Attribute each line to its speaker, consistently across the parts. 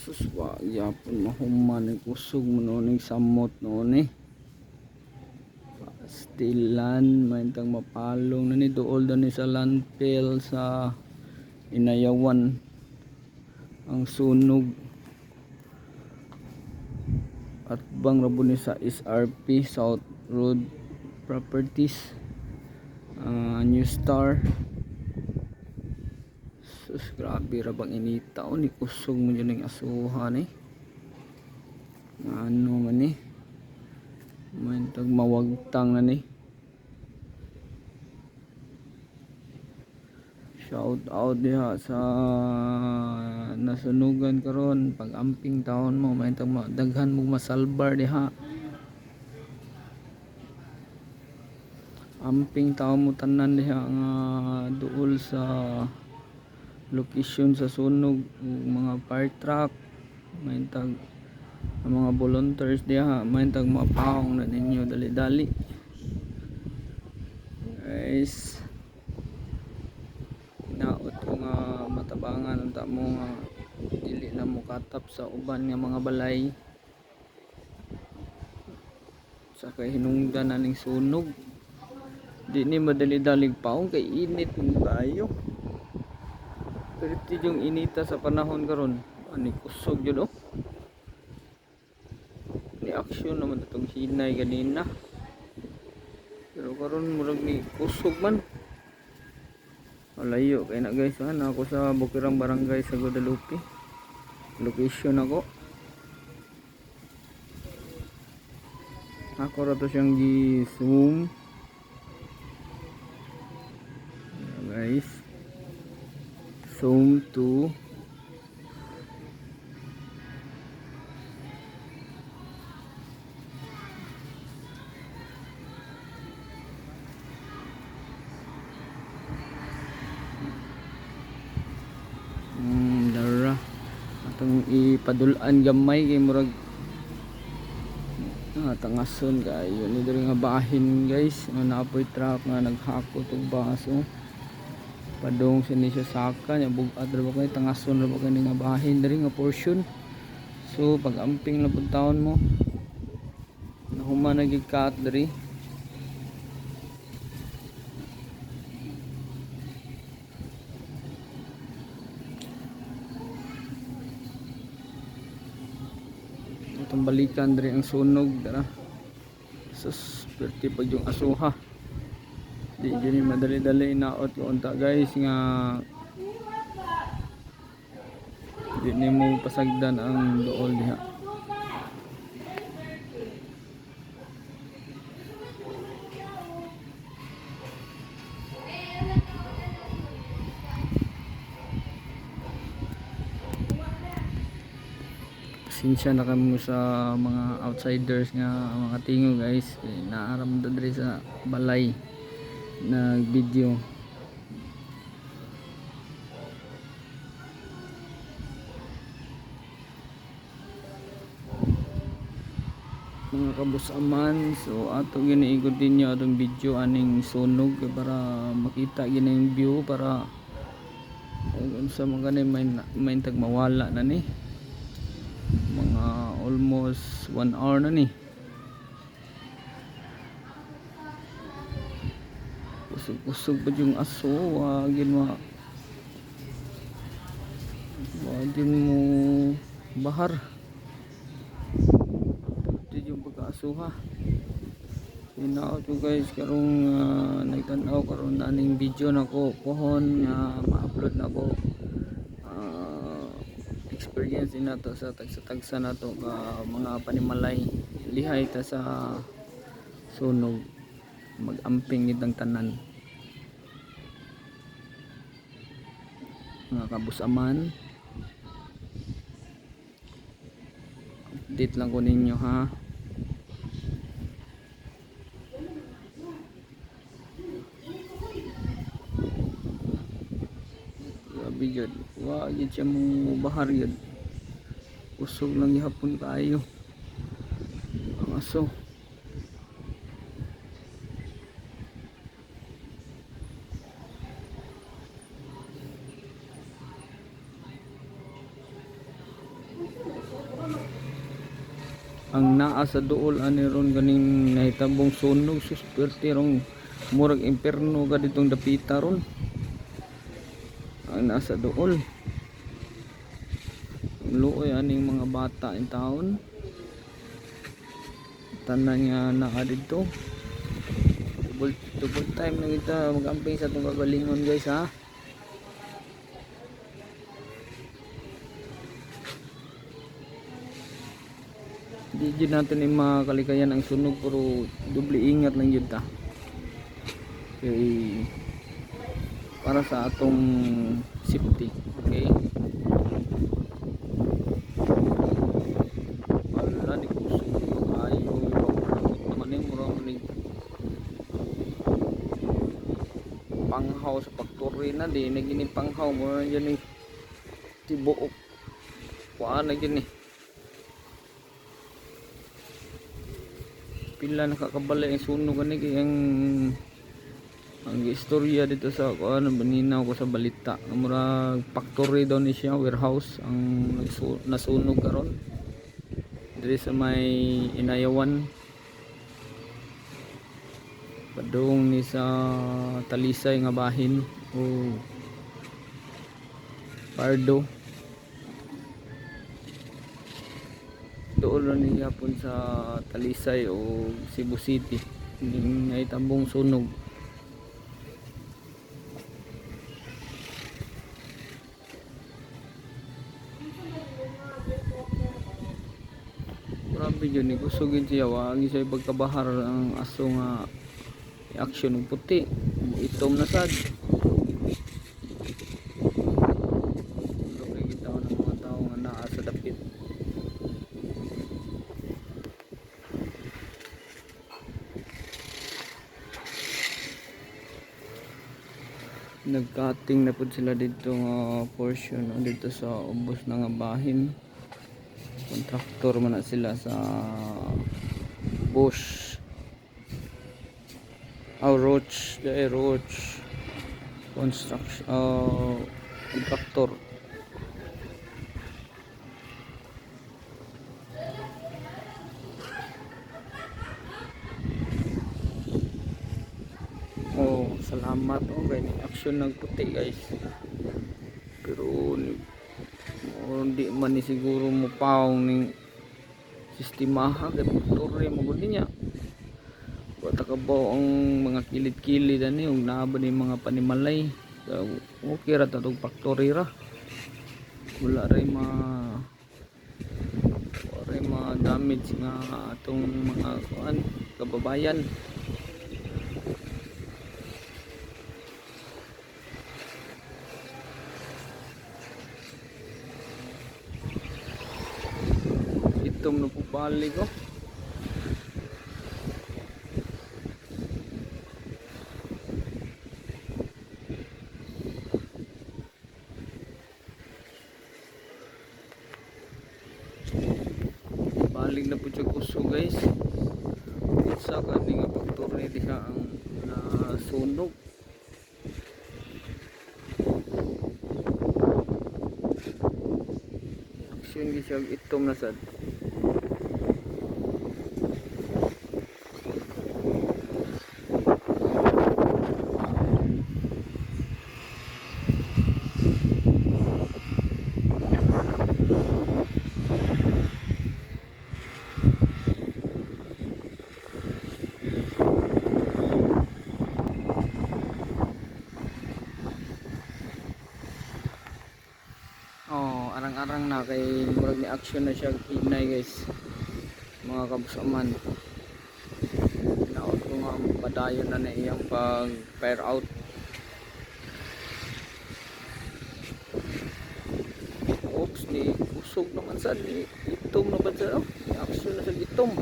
Speaker 1: Suswa yapon mahuman ng kusog mo noon samot noon stilan maintang mapalong na ni dool na ni sa landfill sa Inayawan ang sunog at bang rabo ni sa SRP South Road Properties, New Star. Sus, grabe ra bang inita o ni kusog mo dyan ng asuhan ano man maintag mawagtang na shout out diha sa nasunugan karon pag amping taon mo maintag daghan mo masalbar diha amping taon mo tanan diha nga duol sa location sa sunog mga fire truck maintag ang mga volunteers diha maintag mapaong na ninyo dali-dali guys. Naot ko nga matabangan ang mo nga dili na mo katap sa uban nga mga balay sa kahinungdan na ning sunog di ni madali-dalig paong kay init mo kayo pero yung inita sa panahon karon ani kusog yun ni aksyon naman itong hinay ganina pero karon murag ni kusog man malayo kay na guys ako sa Bukirang Barangay sa Guadalupe location ako rato siyang gi-zoom guys zoom to dara atong ipadulan gamay kay murag tangason kayo ni diri nga bahin guys naapoy truck nga naghakot og baso padong sini siya saka nya bugat ra ba kay tangason ra ba kay nga bahin diri nga portion so pag amping na pud taon mo nahuman na gid kat diri itong balikan diri ang sunog dara sus perti pag yung asuha di gini madali-dali naot ko unta guys nga di ni mo pasagdan ang dool diha sinsya na kami sa mga outsiders nga mga tingo guys naaramda diri sa balay nag video mga kabusaman so ato giniigod din nyo atong video aning sunog para makita gina yung view para sa mga may tag mawala na ni mga almost 1 hour na ni usog pa yung aso wagin mo bahar ito yung pagkaasuha inaot ko guys karong nagtanaw karon aning video na ko pohon ma-upload na ko experience din nato sa tagsa nato mga panimalay lihay ta sa sunog mag-amping itang tanan mga kabusaman update lang ko ninyo ha grabe yun wag yun siya mong bahar yun usog lang ihapon kayo ang aso Ang naa sa duol ani ron ganing nahitabong sunog sus perti rong murag imperno ka ditong dapita ron. Ang nasa duol luoy aning mga bata in taon tanan nga naa dito. Double time na kita magamping sa itong kagalingon guys ha. Di dyan natin ay makalikayan ang sunog pero doble ingat lang yun ta. Okay. Para sa atong safety. Okay. Wala di ko sunog ayo naman yung murang manig panghaw sa factory na di naging panghaw mo na dyan eh tibuok kuhaan na dyan eh pila nakakabala yung sunog ani kay ang istorya dito sa ano baninaw ko sa balita murag factory daw ni siya warehouse ang nasunog karon diri sa may Inayawan padung ni sa Talisay nga bahin o Pardo doon ni hapon sa Talisay o Cebu City ning naitambong sunog. Grabe yun eh kusugin siya wag siya pagkabahar ang aso nga action ng puti itom na sad kita ng mga tao nga naa sa dapit. Nagcutting na po sila dito nga portion dito sa ubos na nga bahin. Kontraktor man na sila sa Bosch Roach construction kontraktor. Salamat gani action nagputi guys pero hindi man ni siguro mo paong ning sistemaha kay factory mo gud niya bata ka ba ang mga kilid-kilid ani ug naa ba ni mga panimalay so, okay ra ta tong factory ra wala ma damage nga atong mga kuan kababayan. Itom na po balik ko. Balik na po siya kuso guys. Sa kaning factory diha ang nasunog. Action gi siya itom na sad. Arang-arang na kay murag ni action na siya ignay guys mga kabusaman. Naot ko nga padayon na iyang pag fire out. Oops ni usog naman sa itom na ba sa action na sa itom.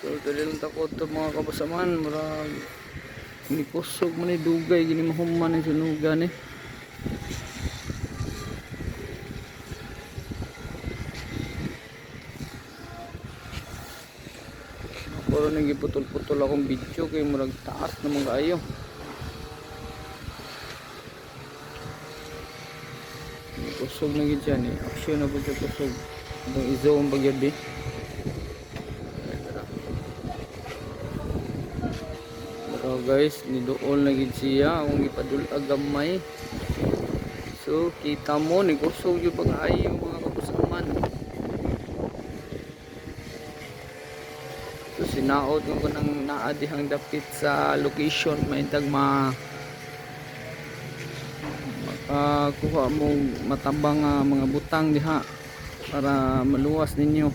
Speaker 1: So dali lang takot to mga kabasaman murag ni kusog man ni dugay gini mahuman ni sunugan eh. puro nang giputol-putol akong video kay murag taas naman kaayo. Kusog na gid siya ni. Action na po siya kusog. Itong i-zoom bagyod di. Pero guys, niduol na gid siya akong ipadulag gamay. So kita mo ni kusog yung pag-ayo mga kapusaman. So sinaot ko nang naadihang dapit sa location maintag kuha mo matabang mga butang diha para maluwas ninyo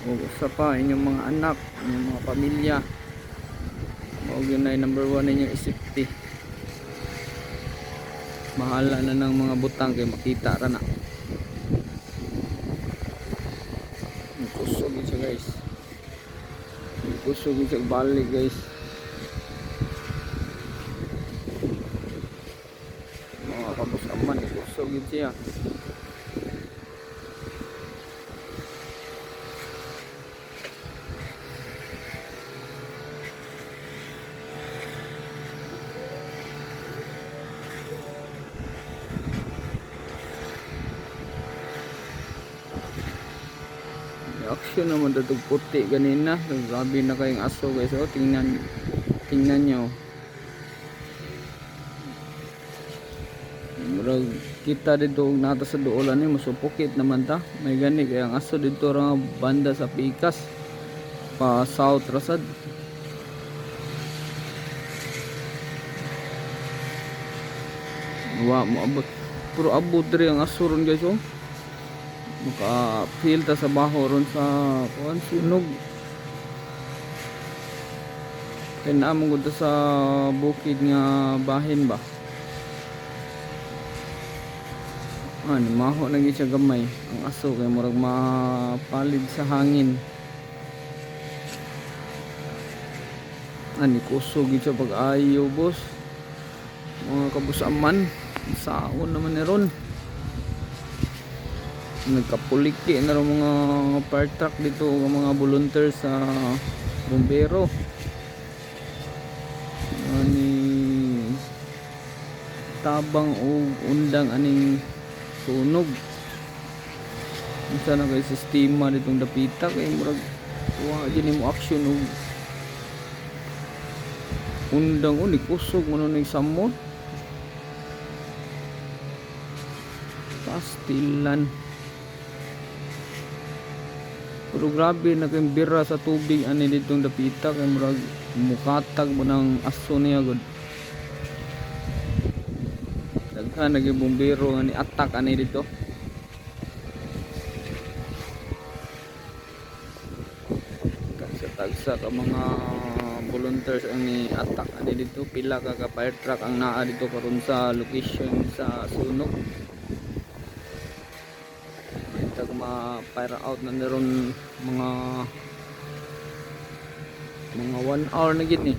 Speaker 1: o usa pa inyong mga anak, inyong mga pamilya. Mao yun ay number 1 ninyong safety. Mahala na ng mga butang kay makita ra na. Kusog siya guys. Kusog siya balik guys. Mga kapusaman kusog siya. Action naman datog puti ganina. Grabe na kayong aso guys. Oh, tingnan nyo. Murag kita dito nata sa duolan ni masupukit naman ta. May gani kaya ang aso dito ra banda sa Pikas pa South Rasad. Wa mo abot. Puro abot diri ang aso ron guys oh. Maka feel ta sa baho ron sa kuan sunog. Kaya naamong gud sa bukid nga bahin ba. Maho na gid siya gamay ang aso kay murag mapalid sa hangin. Kusog gid siya pag-ayo boss. Mga kabusaman, saon naman ni ron. Nagkapuliki na rin mga fire truck dito, mga volunteer sa bumbero. Tabang o undang aning sunog. Isa na kay sistema ditong dapita kay murag wa din mo action og undang uni kusog mo ning samot. Pastilan. Pero grabe na kayong bira sa tubig ani ditong dapita kay murag mukatag mo ng aso niya god. Daghan naging bumbero ani attack ani dito. Tagsa ka mga volunteers ani attack ani dito, pila ka fire truck ang naa dito karon sa location sa sunog. Ma-fire out na niron mga 1 hour na gid ni.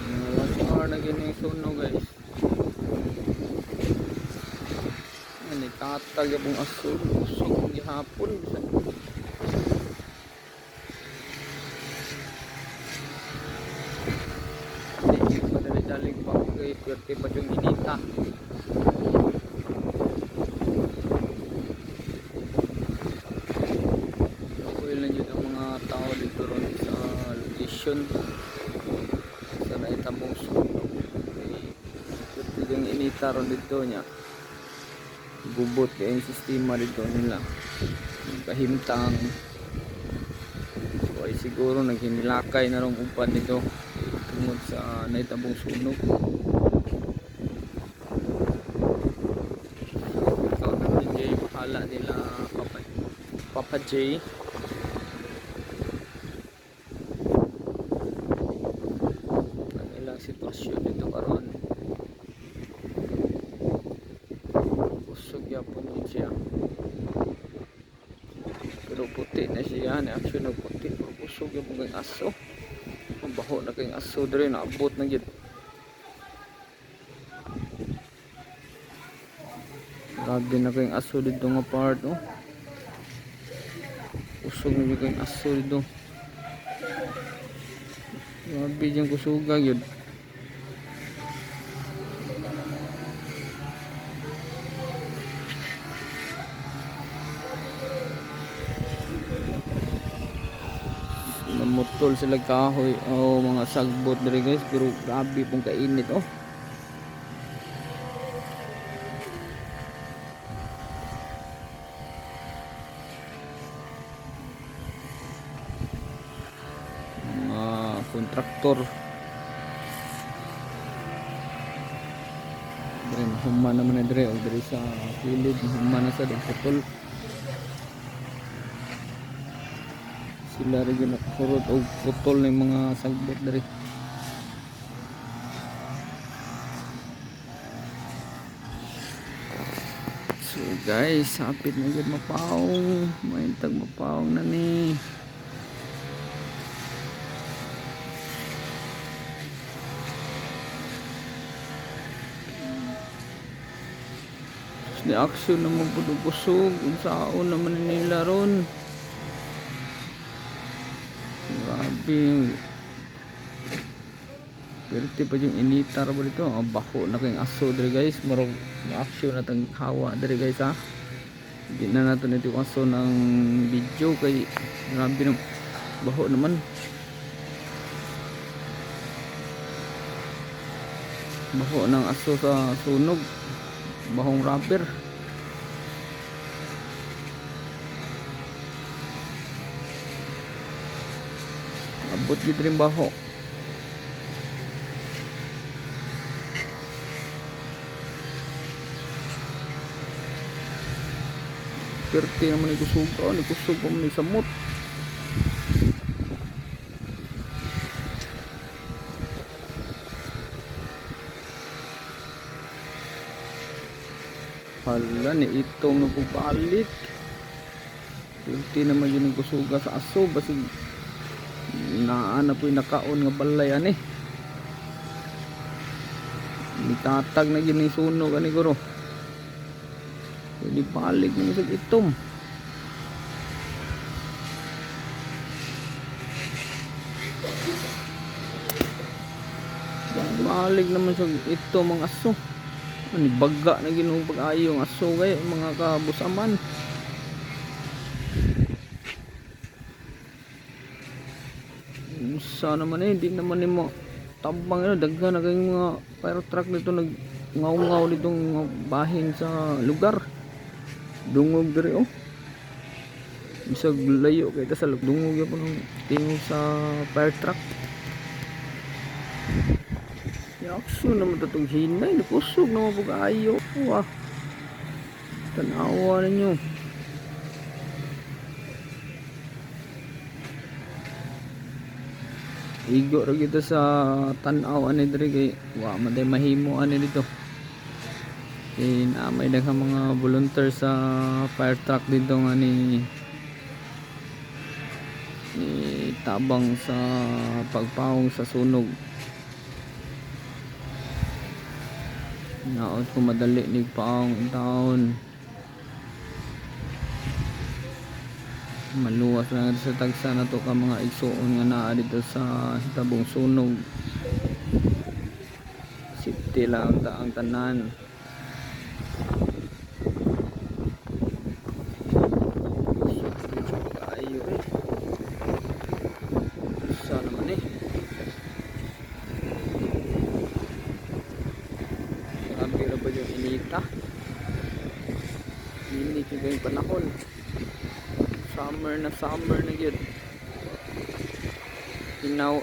Speaker 1: Mga 1 hour na gid yung sunog guys. Ani tatag yung aso usog gihapon bisan. Daling pa kay pwerte pa yung inita. Nakuil na yun ang mga tao dito ron sa location sa naitambong sunog. Pwerte yung inita ron dito niya. Gubot kaya yung sistema dito nila. Kahimtang. So ay siguro naghinilakay na ron upan dito tungod sa naitabong sunog. Ikaw na rin Jay, bahala nila Papa J. Ang ilang sitwasyon dito karon. Kusog yapon din siya. Pero puti na siya, na-action na puti. Pero kusog yapon kang aso. Baho na kayong aso diri, naabot na gid. Grabe na kayong aso dito nga part, oh. Kusog na kayong aso dito. Grabe dyan kusuga yun. Namutol sila kahoy o mga sagbot diri guys, pero grabe pong kainit, oh. Mga kontraktor diri human naman na diri, o diri sa kilid human na sa putol. Sila rin yung nakakurot o putol ng mga sagbot dari. So guys, hapit na yun mapaong, maintag mapaong na ni. Ni action naman po kusog, kung saan naman nila ron. Grabe. Pero pa yung initar ba dito, bako na kayong aso diri guys. Marong action na tang hawa diri guys, ha. Hindi na natin ito aso ng video kay grabe ng bako naman. Bako ng aso sa sunog, bahong rubber. Abot gid rin baho. Perte naman ni kusog, ni kusog pa man ni samot. Hala, ni itong nagpapalit. Perte naman yun ang kusuga sa aso, basig naana po yung nakaon nga balay ani. Nitatag na yun yung sunog ani guro. Hindi balik na sa itom. Balik naman sa itom ang aso. Ani baga na ginung pag-ayo ang aso kay mga kabusaman. Sana naman hindi naman ni mo tabang daghan na kayong mga fire truck dito nag ngaw-ngaw ditong bahin sa lugar. Dungog diri, oh. Bisag layo kay ta sa dungog ya po ng tingog sa fire truck. Yakso naman tatong hinay, nakusog naman pag-ayo. Wah. Tanawa ninyo. Igo ra kita sa tanaw ani diri kay wa man day mahimo ani dito. Kay may daghang mga volunteer sa fire truck dito nga ni tabang sa pagpawong sa sunog. Naot ko madali ni paong taon. Maluwas lang sa tagsa na to ka mga igsuon nga naa dito sa tabong sunog. Safety lang ang tanan. Ayo sa naman grabe ra ba yung inita. Init yung panahon. Summer na yun. Hinaw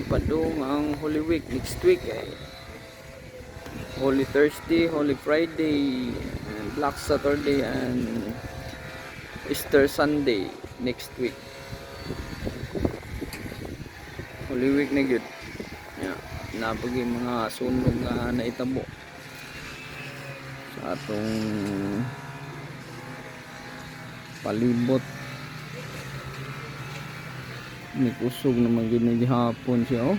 Speaker 1: padung ang Holy Week next week, Holy Thursday, Holy Friday, and Black Saturday, and Easter Sunday next week. Holy Week na yun. Yeah. Napagi mga sunog nga naitabo sa atong palibot. May kusog naman yun hapon siya, oh.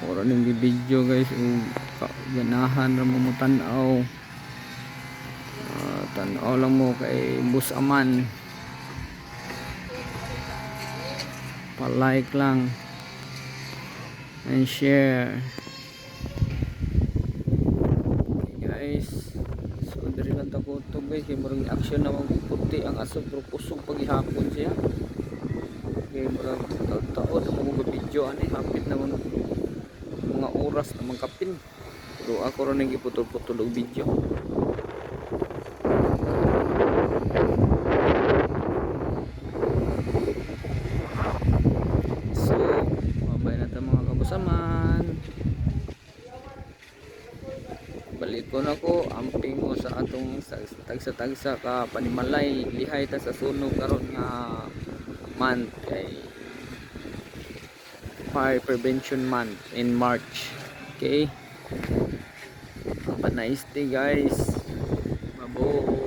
Speaker 1: ora ning video guys ug ganahan ra mo tan-aw. Tan-aw lang mo kay Boss Aman. Pa-like lang and share. Okay guys, so diri lang ta ko to guys kay murag action na magputi ang aso pero kusog paghihapon siya. Okay, murag taon na mo video ani hapit na mga oras na magkapin. Pero ako ron nang giputol-putol og video. So, mabay na ta mga kabusaman. Balik ko na ko amping mo sa atong tagsa-tagsa ka panimalay lihay ta sa sunog karon nga month kay Fire Prevention Month in March. Okay, have a nice day guys. Mabo.